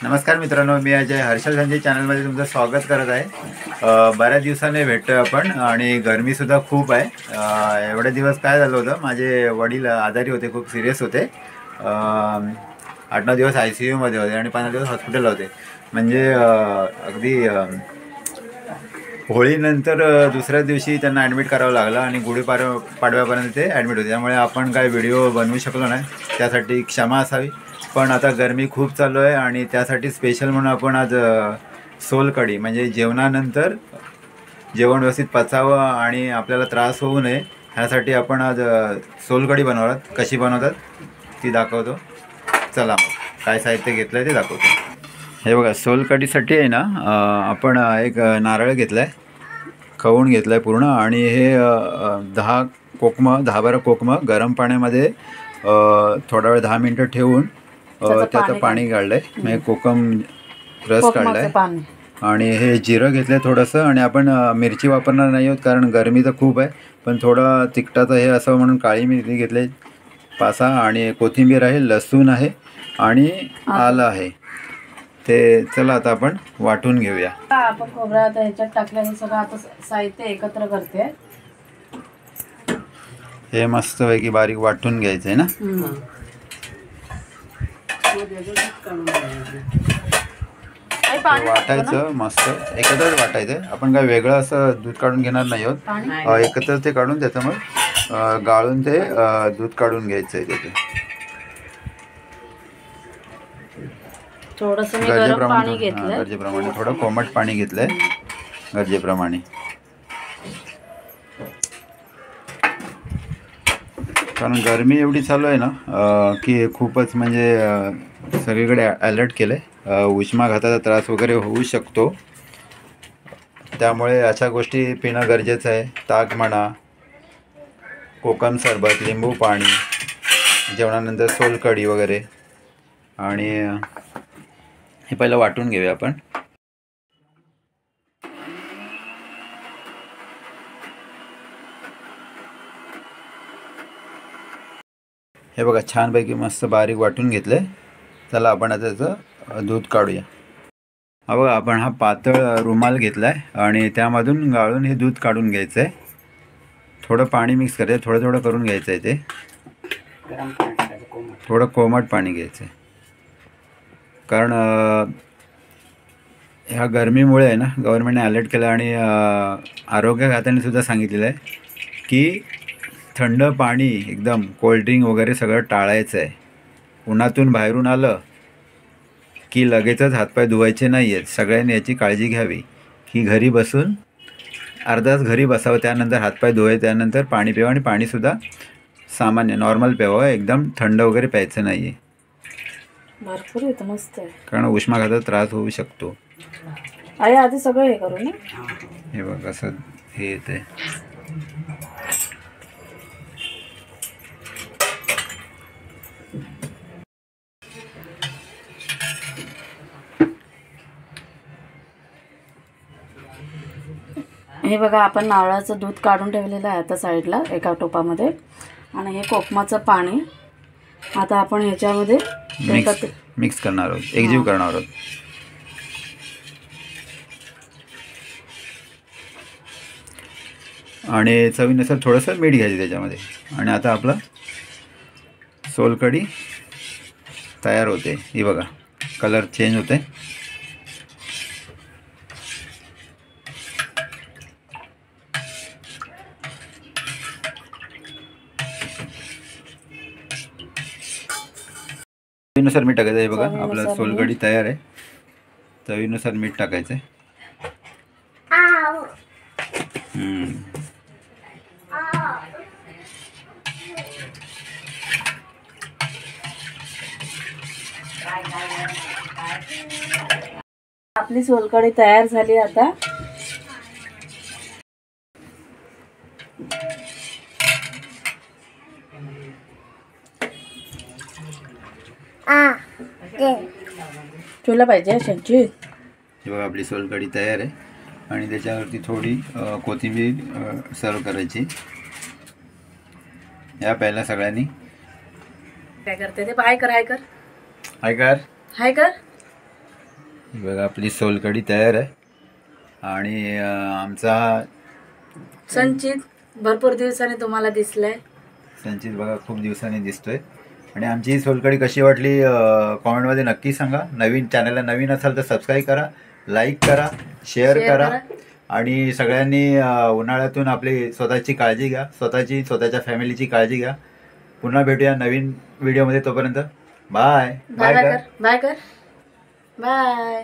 नमस्कार मित्रांनो, मी अजय हर्षल संजय चॅनलमध्ये तुमचं स्वागत करत आहे। बऱ्याच दिवसाने भेटतोय आपण आणि गरमीसुद्धा खूप आहे। एवढे दिवस काय झालं होतं, माझे वडील आजारी होते, खूप सिरियस होते। 8-9 दिवस ICU मध्ये होते आणि 15 दिवस हॉस्पिटलला होते। म्हणजे अगदी होळीनंतर दुसऱ्या दिवशी त्यांना ॲडमिट करावं लागलं आणि गुढीपाडव्यापर्यंत ते ॲडमिट होते। त्यामुळे आपण काय व्हिडिओ बनवू शकलो नाही, त्यासाठी क्षमा असावी। पण आता गरमी खूप चालू आहे आणि त्यासाठी स्पेशल म्हणून आपण आज सोलकढी म्हणजे जेवणानंतर जेवण व्यवस्थित पचावं आणि आपल्याला त्रास होऊ नये ह्यासाठी आपण आज सोलकढी बनवणार। कशी बनवतात ती दाखवतो। चला मग काय साहित्य घेतलं आहे ते दाखवतो। हे बघा, सोलकढीसाठी आहे ना, आपण एक नारळ घेतला आहे, खवून घेतला आहे पूर्ण, आणि हे 10-12 कोकमं गरम पाण्यामध्ये थोडा वेळ 10 मिनटं ठेवून त्याचं पाणी काढलं आहे, म्हणजे कोकम रस काढला आहे। आणि हे जिरं घेतलं आहे थोडंसं, आणि आपण मिरची वापरणार नाही आहोत कारण गरमी तर खूप आहे, पण थोडं तिखटाचं हे असं म्हणून काळी मिरची घेतली आहे 5-6, आणि कोथिंबीर आहे, लसूण आहे आणि आलं आहे। ते चला आता आपण वाटून घेऊया। आपण खोबरं आता ह्याच्यात टाकलं, हे सगळं आता साहित्य एकत्र करते। हे मस्तपैकी बारीक वाटून घ्यायचं आहे ना। वाटायचं मस्त, एकत्रच वाटायचं। आपण काय वेगळं असं दूध काढून घेणार नाही आहोत, एकत्र ते काढून त्याचं मग गाळून ते दूध काढून घ्यायचं आहे त्याचे। थोडंसं गरजेप्रमाणे थोडं कोमट पाणी घेतलंय गरजेप्रमाणे, कारण गरमी एवढी चालू आहे ना की खूपच म्हणजे सगळीकडे अलर्ट केलं आहे। उष्माघाताचा त्रास वगैरे होऊ शकतो, त्यामुळे अशा गोष्टी पिणं गरजेचं आहे। ताक म्हणा, कोकम सरबत, लिंबू पाणी, जेवणानंतर सोलकढी वगैरे। आणि हे पहिलं वाटून घेऊया आपण। हे बघा, छानपैकी मस्त बारीक वाटून घेतलं आहे। चला आपण आता त्याचं दूध काढूया। हा बघा, आपण हा पातळ रुमाल घेतला आहे आणि त्यामधून गाळून हे दूध काढून घ्यायचं आहे। थोडं पाणी मिक्स करायचं, थोडं थोडं करून घ्यायचं आहे, ते थोडं कोमट पाणी घ्यायचं आहे, कारण ह्या गरमीमुळे आहे ना, गव्हर्नमेंटने अलर्ट केलं आणि आरोग्य खात्याने सुद्धा सांगितलेलं आहे की थंड पाणी, एकदम कोल्ड्रिंक वगैरे सगळं टाळायचं आहे। उन्हातून बाहेरून आलं की लगेचच हातपाय धुवायचे नाही आहेत, सगळ्यांनी याची काळजी घ्यावी। की घरी बसून अर्धा तास घरी बसावं, त्यानंतर हातपाय धुवायचे, त्यानंतर पाणी प्यावं, आणि पाणीसुद्धा सामान्य नॉर्मल प्यावं, एकदम थंड वगैरे प्यायचं नाही आहे, भरपूर येतं मस्त आहे, कारण उष्माघाताचा त्रास होऊ शकतो। आई आधी सगळं हे करू ना, हे बघ कसं हे येते। हे बघा, आपण नारळाचं दूध काढून ठेवलेलं आहे आता साईडला एका टोपामध्ये, आणि हे कोकमाचं पाणी आता आपण ह्याच्यामध्ये मिक्स करणार आहोत, एकजीव करणार आहोत। आणि चवीनुसार थोडंसं मीठ घ्यायचं त्याच्यामध्ये, आणि आता आपलं सोलकढी तयार होते। ही बघा, कलर चेंज होते। चवीनुसार मीठ टाकायचं आहे। बघा, आपलं सोलकढी तयार आहे, चवीनुसार मीठ टाकायचं आहे। आपली सोलकढी तयार झाली आता। तुला पाहिजे शंची? हे बघा, आपली सोलकढी तयार आहे, आणि त्याच्यावरती थोडी कोथिंबीर सर्व करायची। या पहिल्या सगळ्यांनी काय करते ते? हाय कर, हाय कर, हाय कर, हाय कर। बघा आपली सोलकढी तयार आहे. आणि आमचा संचित भरपूर दिवसांनी तुम्हाला दिसलाय. संचित बघा खूप दिवसांनी दिसतोय. आणि आमची ही सोलकढी कशी वाटली कॉमेंटमध्ये नक्की सांगा. नवीन चॅनलला नवीन असाल तर सबस्क्राईब करा, लाईक करा, शेअर करा. आणि सगळ्यांनी उन्हाळ्यातून आपली स्वतःची काळजी घ्या, स्वतःच्या फॅमिलीची काळजी घ्या. पुन्हा भेटूया नवीन व्हिडिओमध्ये. तोपर्यंत बाय बाय कर बाय कर बाय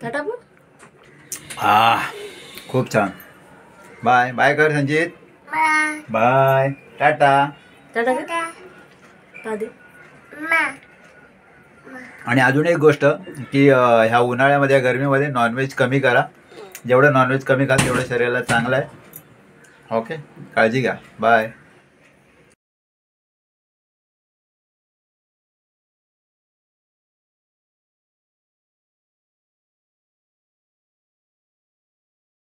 टाटा बोल. खूप छान. बाय बाय कर संजित. बाय टाटा टाटा कर दादी. आणि अजून एक गोष्ट की ह्या उन्हाळ्यामध्ये गरमीमध्ये नॉनव्हेज कमी करा. जेवढं नॉनव्हेज कमी खाल तेवढं शरीराला चांगलं आहे. ओके, काळजी घ्या. बाय.